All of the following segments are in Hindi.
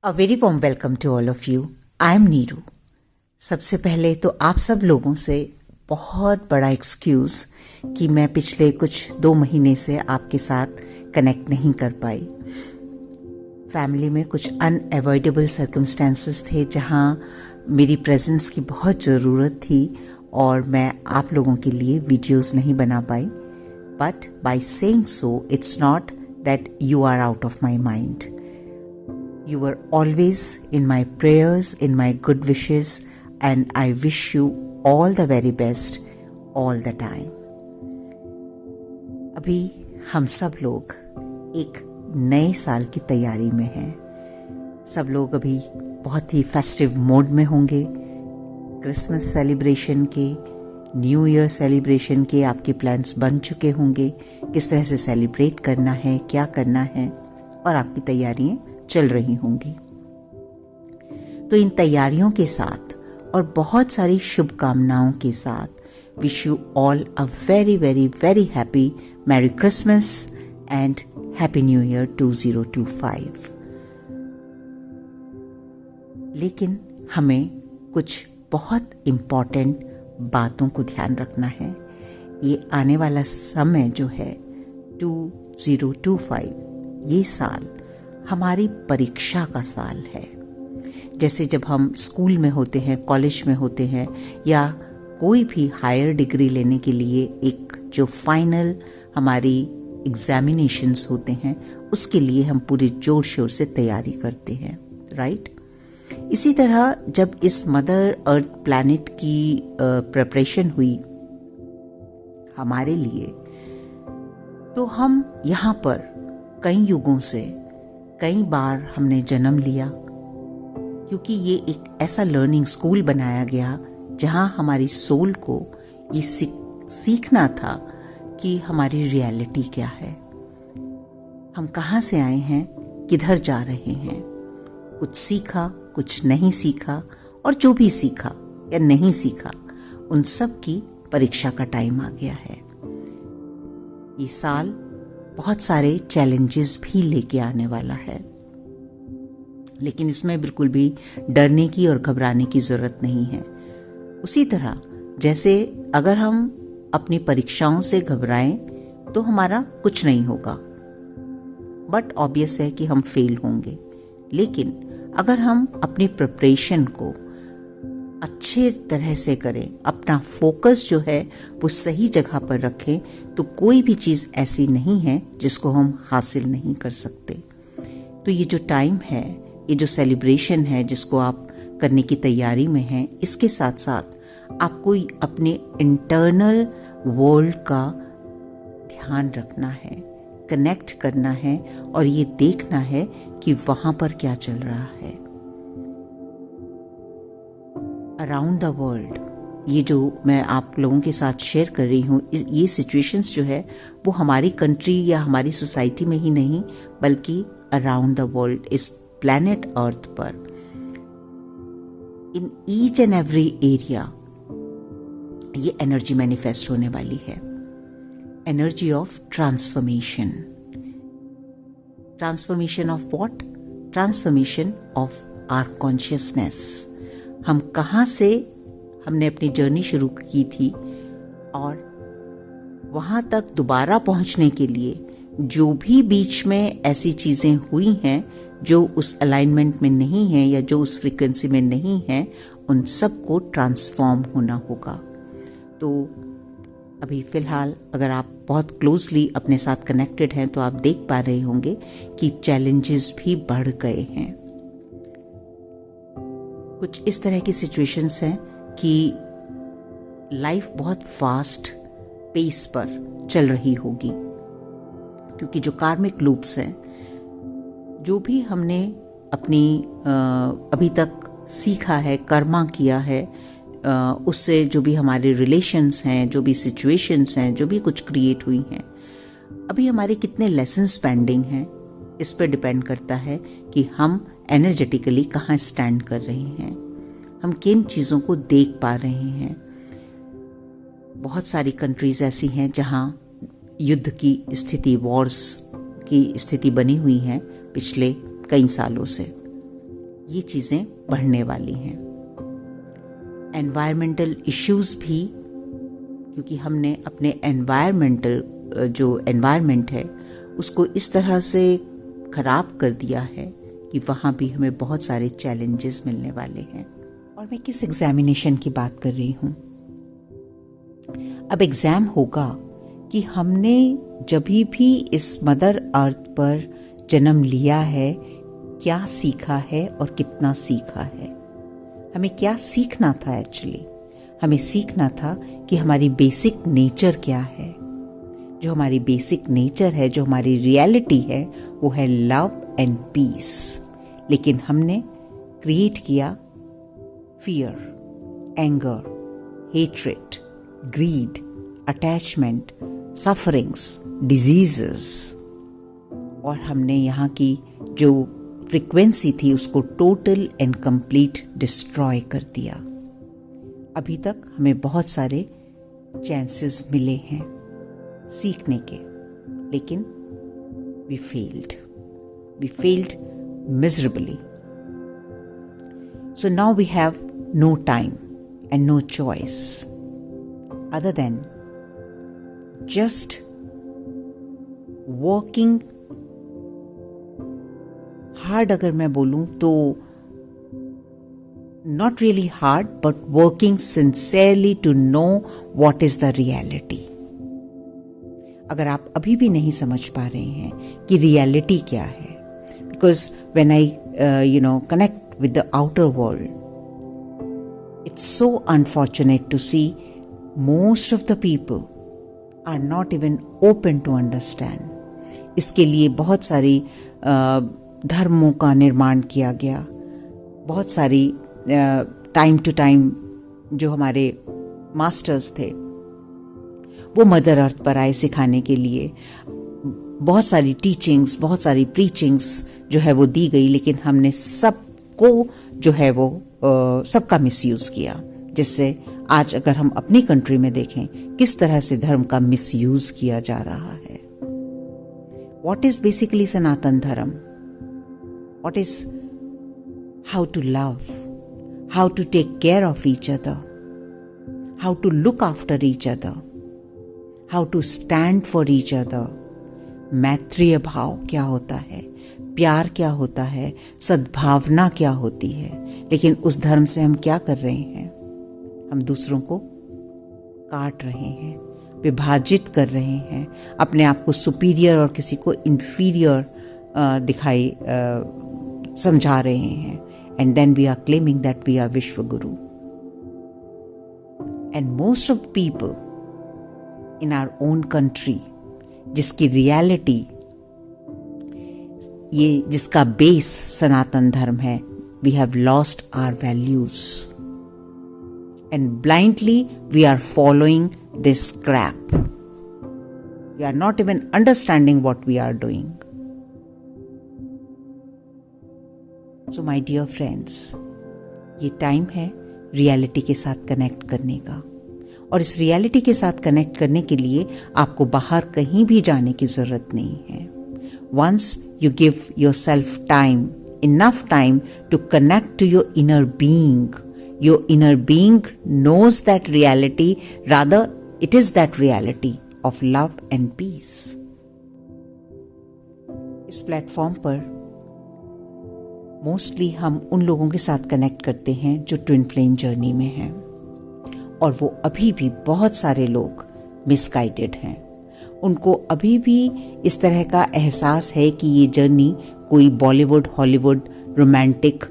A very warm welcome to all of you. I am Neeru. सबसे पहले तो आप सब लोगों से बहुत बड़ा एक्सक्यूज़ कि मैं पिछले कुछ 2 महीने से आपके साथ कनेक्ट नहीं कर पाई। फैमिली में कुछ अनअवॉइडेबल सर्कमस्टेंसेस थे जहां मेरी प्रेजेंस की बहुत ज़रूरत थी और मैं आप लोगों के लिए वीडियोस नहीं बना पाई। But by saying so it's not that you are out of my mind. You were always in my prayers, in my good wishes, and I wish you all the very best all the time. अभी हम सब लोग एक नए साल की तैयारी में हैं। सब लोग अभी बहुत ही फेस्टिव मोड में होंगे। क्रिसमस सेलिब्रेशन के, न्यू ईयर सेलिब्रेशन के आपके प्लान्स बन चुके होंगे। किस तरह से सेलिब्रेट करना है, क्या करना है, और आपकी तैयारियां चल रही होंगी। तो इन तैयारियों के साथ और बहुत सारी शुभकामनाओं के साथ wish you all a very very very happy merry Christmas and happy new year 2025। लेकिन हमें कुछ बहुत इम्पॉर्टेंट बातों को ध्यान रखना है। ये आने वाला समय जो है 2025, ये साल हमारी परीक्षा का साल है। जैसे जब हम स्कूल में होते हैं, कॉलेज में होते हैं, या कोई भी हायर डिग्री लेने के लिए एक जो फाइनल हमारी एग्जामिनेशंस होते हैं, उसके लिए हम पूरे जोर शोर से तैयारी करते हैं, राइट? इसी तरह जब इस मदर अर्थ प्लैनेट की प्रिपरेशन हुई हमारे लिए, तो हम यहाँ पर कई युगों से कई बार हमने जन्म लिया, क्योंकि ये एक ऐसा लर्निंग स्कूल बनाया गया जहां हमारी सोल को ये सीखना था कि हमारी रियलिटी क्या है, हम कहाँ से आए हैं, किधर जा रहे हैं। कुछ सीखा, कुछ नहीं सीखा, और जो भी सीखा या नहीं सीखा उन सब की परीक्षा का टाइम आ गया है। ये साल बहुत सारे चैलेंजेस भी लेके आने वाला है, लेकिन इसमें बिल्कुल भी डरने की और घबराने की जरूरत नहीं है। उसी तरह जैसे अगर हम अपनी परीक्षाओं से घबराएं तो हमारा कुछ नहीं होगा, बट ऑब्वियस है कि हम फेल होंगे। लेकिन अगर हम अपनी प्रिपरेशन को अच्छे तरह से करें, अपना फोकस जो है वो सही जगह पर रखें, तो कोई भी चीज़ ऐसी नहीं है जिसको हम हासिल नहीं कर सकते। तो ये जो टाइम है, ये जो सेलिब्रेशन है जिसको आप करने की तैयारी में हैं, इसके साथ साथ आपको अपने इंटरनल वर्ल्ड का ध्यान रखना है, कनेक्ट करना है, और ये देखना है कि वहाँ पर क्या चल रहा है अराउंड द वर्ल्ड। ये जो मैं आप लोगों के साथ शेयर कर रही हूँ, ये सिचुएशंस जो है वो हमारी कंट्री या हमारी सोसाइटी में ही नहीं, बल्कि अराउंड द वर्ल्ड, इस प्लैनेट अर्थ पर, in each and every area ये एनर्जी मैनिफेस्ट होने वाली है। Energy of transformation. Transformation of what? Transformation of our consciousness. हम कहाँ से हमने अपनी जर्नी शुरू की थी और वहाँ तक दोबारा पहुँचने के लिए जो भी बीच में ऐसी चीज़ें हुई हैं जो उस अलाइनमेंट में नहीं हैं या जो उस फ्रीक्वेंसी में नहीं हैं, उन सब को ट्रांसफॉर्म होना होगा। तो अभी फ़िलहाल अगर आप बहुत क्लोजली अपने साथ कनेक्टेड हैं तो आप देख पा रहे होंगे कि चैलेंजेस भी बढ़ गए हैं। कुछ इस तरह की सिचुएशंस हैं कि लाइफ बहुत फास्ट पेस पर चल रही होगी, क्योंकि जो कार्मिक लूप्स हैं, जो भी हमने अपनी अभी तक सीखा है, कर्मा किया है, उससे जो भी हमारे रिलेशंस हैं, जो भी सिचुएशंस हैं, जो भी कुछ क्रिएट हुई हैं, अभी हमारे कितने लेसन्स पेंडिंग हैं, इस पर डिपेंड करता है कि हम एनर्जेटिकली कहाँ स्टैंड कर रहे हैं, हम किन चीज़ों को देख पा रहे हैं। बहुत सारी कंट्रीज़ ऐसी हैं जहाँ युद्ध की स्थिति, वॉर्स की स्थिति बनी हुई है पिछले कई सालों से, ये चीज़ें बढ़ने वाली हैं। एनवायरमेंटल इश्यूज भी, क्योंकि हमने अपने जो एनवायरमेंट है उसको इस तरह से खराब कर दिया है कि वहाँ भी हमें बहुत सारे चैलेंजेस मिलने वाले हैं। और मैं किस एग्जामिनेशन की बात कर रही हूँ? अब एग्ज़ाम होगा कि हमने जब भी इस मदर अर्थ पर जन्म लिया है क्या सीखा है और कितना सीखा है। हमें क्या सीखना था? एक्चुअली हमें सीखना था कि हमारी बेसिक नेचर क्या है। जो हमारी बेसिक नेचर है, जो हमारी रियलिटी है, वो है लव एंड पीस। लेकिन हमने क्रिएट किया fear, anger, hatred, greed, attachment, sufferings, diseases, और हमने यहाँ की जो फ्रीक्वेंसी थी उसको टोटल एंड कंप्लीट डिस्ट्रॉय कर दिया। अभी तक हमें बहुत सारे चांसेस मिले हैं सीखने के, लेकिन we failed miserably. So now we have no time and no choice other than just working hard. अगर मैं बोलूं तो not really hard but working sincerely to know what is the reality. अगर आप अभी भी नहीं समझ पा रहे हैं कि रियलिटी क्या है, because when I connect with the outer world, it's so unfortunate to see most of the people are not even open to understand. इसके लिए बहुत सारी धर्मों का निर्माण किया गया, बहुत सारी टाइम टू टाइम जो हमारे मास्टर्स थे वो मदर अर्थ पर आए सिखाने के लिए। बहुत सारी टीचिंग्स, बहुत सारी प्रीचिंग्स जो है वो दी गई, लेकिन हमने सबको जो है वो सबका मिसयूज किया। जिससे आज अगर हम अपनी कंट्री में देखें किस तरह से धर्म का मिसयूज किया जा रहा है। What is basically Sanatan Dharma? What is how to love, how to take care of each other, how to look after each other, how to stand for each other. मैत्रीय भाव क्या होता है, प्यार क्या होता है, सद्भावना क्या होती है। लेकिन उस धर्म से हम क्या कर रहे हैं? हम दूसरों को काट रहे हैं, विभाजित कर रहे हैं, अपने आप को सुपीरियर और किसी को इंफीरियर समझा रहे हैं। And then we are claiming that we are vishwa guru. And most of people in our own country, जिसकी रियलिटी, ये जिसका बेस सनातन धर्म है, we have lost our values and blindly we are following this crap. We are not even understanding what we are doing. So my dear friends, ये टाइम है रियलिटी के साथ कनेक्ट करने का. और इस रियलिटी के साथ कनेक्ट करने के लिए आपको बाहर कहीं भी जाने की जरूरत नहीं है. Once you give yourself time, enough time to connect to your inner being, your inner being knows that reality, rather it is that reality of love and peace. इस प्लेटफॉर्म पर मोस्टली हम उन लोगों के साथ कनेक्ट करते हैं जो ट्विन फ्लेम जर्नी में हैं, और वो अभी भी बहुत सारे लोग मिसगाइडेड हैं. उनको अभी भी इस तरह का एहसास है कि ये जर्नी कोई बॉलीवुड, हॉलीवुड रोमांटिक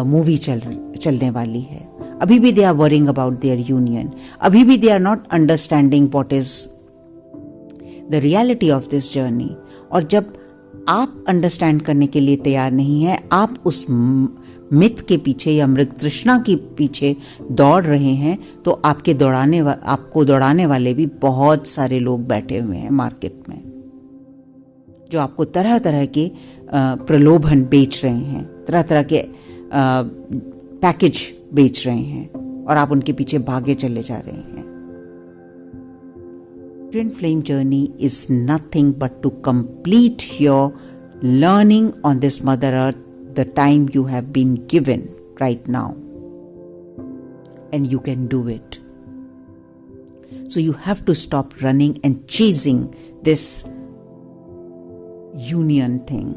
मूवी चलने वाली है. अभी भी they are worrying about their union. अभी भी they are not understanding what is the reality of this journey. और जब आप अंडरस्टैंड करने के लिए तैयार नहीं है, आप उस मिथ के पीछे या मृग तृष्णा के पीछे दौड़ रहे हैं, तो आपको दौड़ाने वाले भी बहुत सारे लोग बैठे हुए हैं मार्केट में, जो आपको तरह तरह के प्रलोभन बेच रहे हैं, तरह तरह के पैकेज बेच रहे हैं, और आप उनके पीछे भागे चले जा रहे हैं. Twin flame journey is nothing but to complete your learning on this Mother Earth, the time you have been given right now, and you can do it. So you have to stop running and chasing this union thing.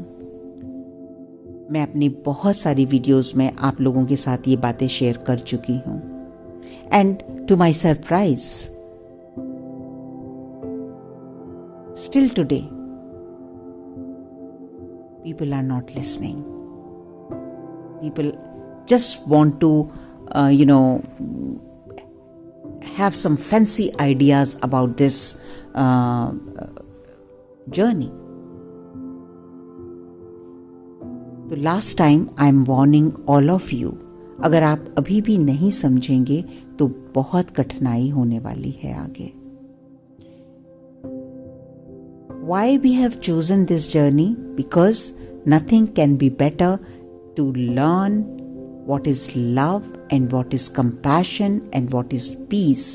मैं अपनी बहुत सारी वीडियोस में आप लोगों के साथ ये बातें शेयर कर चुकी हूं, and to my surprise still today people are not listening. People just want to have some fancy ideas about this journey. तो last time I am warning all of you, अगर आप अभी भी नहीं समझेंगे तो बहुत कठिनाई होने वाली है आगे. Why we have chosen this journey? Because nothing can be better to learn what is love and what is compassion and what is peace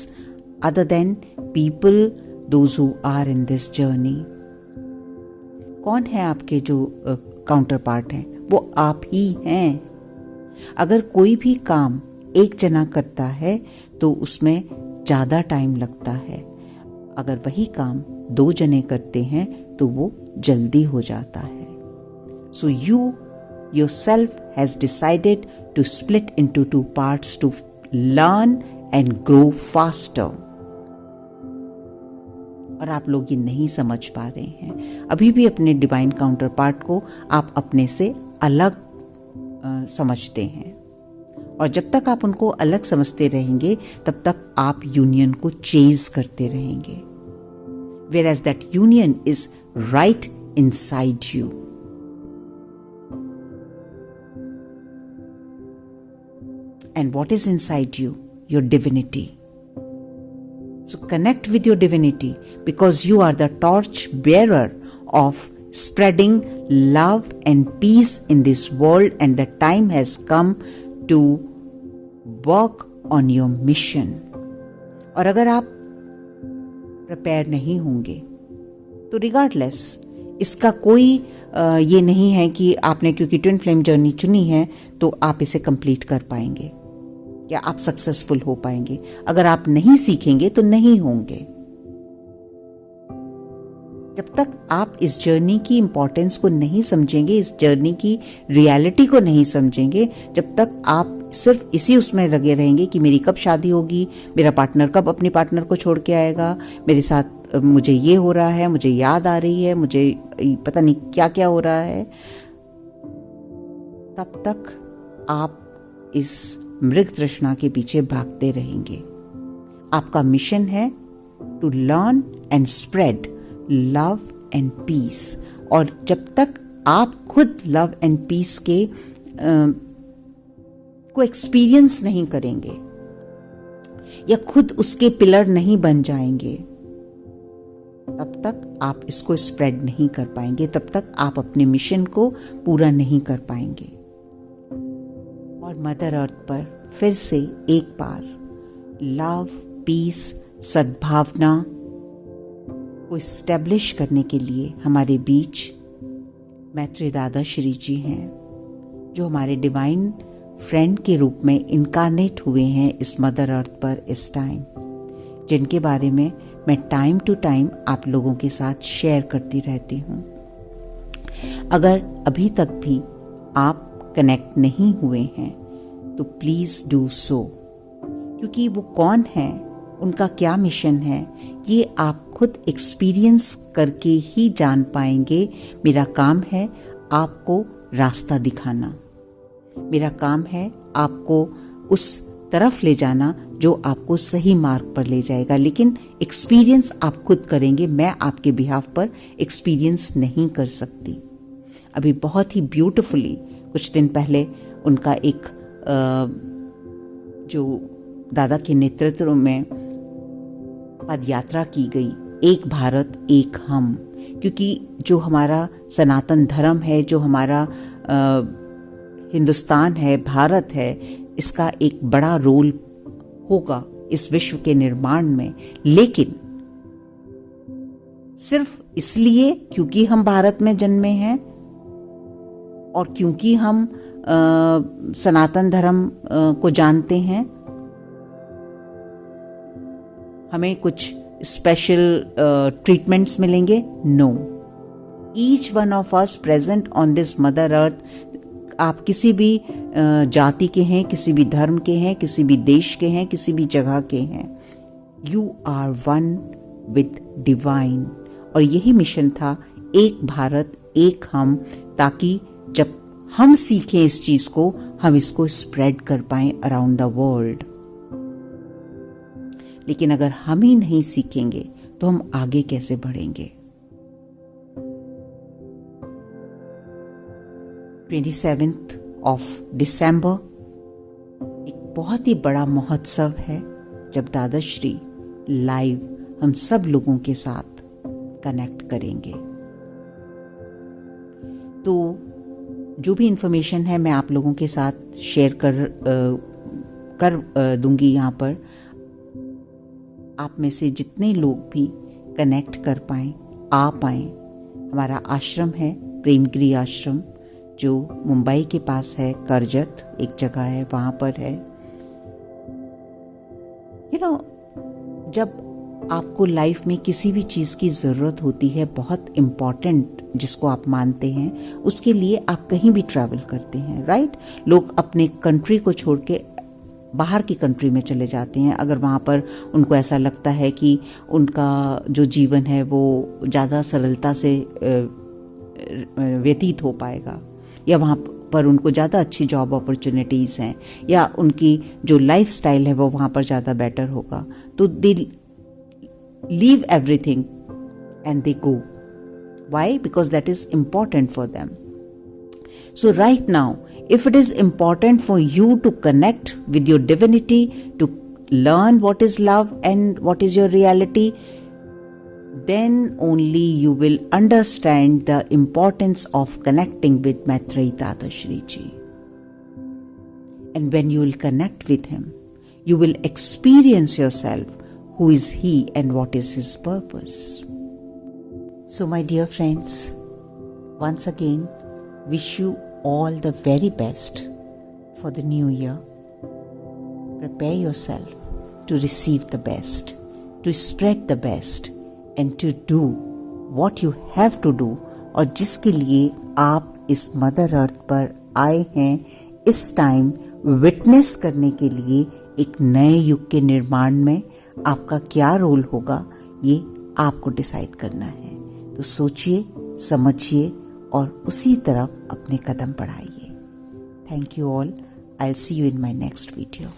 other than people, those who are in this journey. कौन है आपके जो काउंटर पार्ट हैं? वो आप ही हैं. अगर कोई भी काम एक जना करता है तो उसमें ज़्यादा टाइम लगता है. अगर वही काम 2 जने करते हैं तो वो जल्दी हो जाता है. So you yourself has decided to split into 2 parts to learn and grow faster. और आप लोग ये नहीं समझ पा रहे हैं. अभी भी अपने डिवाइन काउंटर पार्ट को आप अपने से अलग समझते हैं, और जब तक आप उनको अलग समझते रहेंगे तब तक आप यूनियन को चेज करते रहेंगे. Whereas that union is right inside you. And what is inside you? Your divinity. So connect with your divinity, because you are the torch bearer of spreading love and peace in this world, and the time has come to work on your mission. और अगर आप प्रिपेयर नहीं होंगे तो रिगार्डलेस, इसका कोई ये नहीं है कि आपने क्योंकि ट्विन फ्लेम जर्नी चुनी है तो आप इसे कंप्लीट कर पाएंगे या आप सक्सेसफुल हो पाएंगे. अगर आप नहीं सीखेंगे तो नहीं होंगे. जब तक आप इस जर्नी की इंपॉर्टेंस को नहीं समझेंगे, इस जर्नी की रियलिटी को नहीं समझेंगे, जब तक आप सिर्फ इसी उसमें लगे रहेंगे कि मेरी कब शादी होगी, मेरा पार्टनर कब अपने पार्टनर को छोड़ के आएगा, मेरे साथ मुझे ये हो रहा है, मुझे याद आ रही है, मुझे पता नहीं क्या क्या हो रहा है, तब तक आप इस मृग तृष्णा के पीछे भागते रहेंगे. आपका मिशन है to learn and spread love and peace. और जब तक आप खुद लव एंड पीस के को एक्सपीरियंस नहीं करेंगे या खुद उसके पिलर नहीं बन जाएंगे, तब तक आप इसको स्प्रेड नहीं कर पाएंगे, तब तक आप अपने मिशन को पूरा नहीं कर पाएंगे. और मदर अर्थ पर फिर से एक बार लव, पीस, सद्भावना को इस्टेब्लिश करने के लिए हमारे बीच मैत्री दादा श्री जी हैं, जो हमारे डिवाइन फ्रेंड के रूप में इनकारनेट हुए हैं इस मदर अर्थ पर इस टाइम, जिनके बारे में मैं टाइम टू टाइम आप लोगों के साथ शेयर करती रहती हूँ. अगर अभी तक भी आप कनेक्ट नहीं हुए हैं तो प्लीज डू सो, क्योंकि वो कौन है, उनका क्या मिशन है, ये आप खुद एक्सपीरियंस करके ही जान पाएंगे. मेरा काम है आपको रास्ता दिखाना, मेरा काम है आपको उस तरफ ले जाना जो आपको सही मार्ग पर ले जाएगा, लेकिन एक्सपीरियंस आप खुद करेंगे. मैं आपके बिहाफ पर एक्सपीरियंस नहीं कर सकती. अभी बहुत ही ब्यूटिफुली कुछ दिन पहले उनका एक जो दादा के नेतृत्व में पद यात्रा की गई, एक भारत एक हम, क्योंकि जो हमारा सनातन धर्म है, जो हमारा हिंदुस्तान है, भारत है, इसका एक बड़ा रोल होगा इस विश्व के निर्माण में. लेकिन सिर्फ इसलिए क्योंकि हम भारत में जन्मे हैं और क्योंकि हम सनातन धर्म को जानते हैं, हमें कुछ स्पेशल ट्रीटमेंट्स मिलेंगे? No. Each one of us present on this mother earth, आप किसी भी जाति के हैं, किसी भी धर्म के हैं, किसी भी देश के हैं, किसी भी जगह के हैं, you are one with divine. और यही मिशन था, एक भारत एक हम, ताकि जब हम सीखें इस चीज को, हम इसको स्प्रेड कर पाएं अराउंड द वर्ल्ड। लेकिन अगर हम ही नहीं सीखेंगे तो हम आगे कैसे बढ़ेंगे? 27th of December एक बहुत ही बड़ा महोत्सव है, जब दादाश्री लाइव हम सब लोगों के साथ कनेक्ट करेंगे। तो जो भी इंफॉर्मेशन है मैं आप लोगों के साथ शेयर कर दूंगी यहाँ पर। आप में से जितने लोग भी कनेक्ट कर पाएं, आ पाएं। हमारा आश्रम है प्रेमगिरी आश्रम, जो मुंबई के पास है, करजत एक जगह है, वहां पर है। जब आपको लाइफ में किसी भी चीज की जरूरत होती है, बहुत इम्पोर्टेंट जिसको आप मानते हैं, उसके लिए आप कहीं भी ट्रैवल करते हैं, राइट? लोग अपने कंट्री को छोड़ के बाहर की कंट्री में चले जाते हैं, अगर वहाँ पर उनको ऐसा लगता है कि उनका जो जीवन है वो ज़्यादा सरलता से व्यतीत हो पाएगा, या वहाँ पर उनको ज़्यादा अच्छी जॉब अपॉर्चुनिटीज़ हैं, या उनकी जो लाइफस्टाइल है वो वहाँ पर ज़्यादा बेटर होगा, तो they leave everything and they go. Why? Because that is important for them. So right now, if it is important for you to connect with your divinity, to learn what is love and what is your reality, then only you will understand the importance of connecting with Maitreyi Dadashri Ji. And when you will connect with him, you will experience yourself, who is he and what is his purpose. So my dear friends, once again wish you all the very best for the new year. Prepare yourself to receive the best, to spread the best and to do what you have to do, और जिसके लिए आप इस मदर अर्थ पर आए हैं, इस टाइम विटनेस करने के लिए एक नए युग के निर्माण में आपका क्या रोल होगा, ये आपको डिसाइड करना है। तो सोचिए, समझिए और उसी तरफ अपने कदम बढ़ाइए। Thank you all. I will see you in my next video.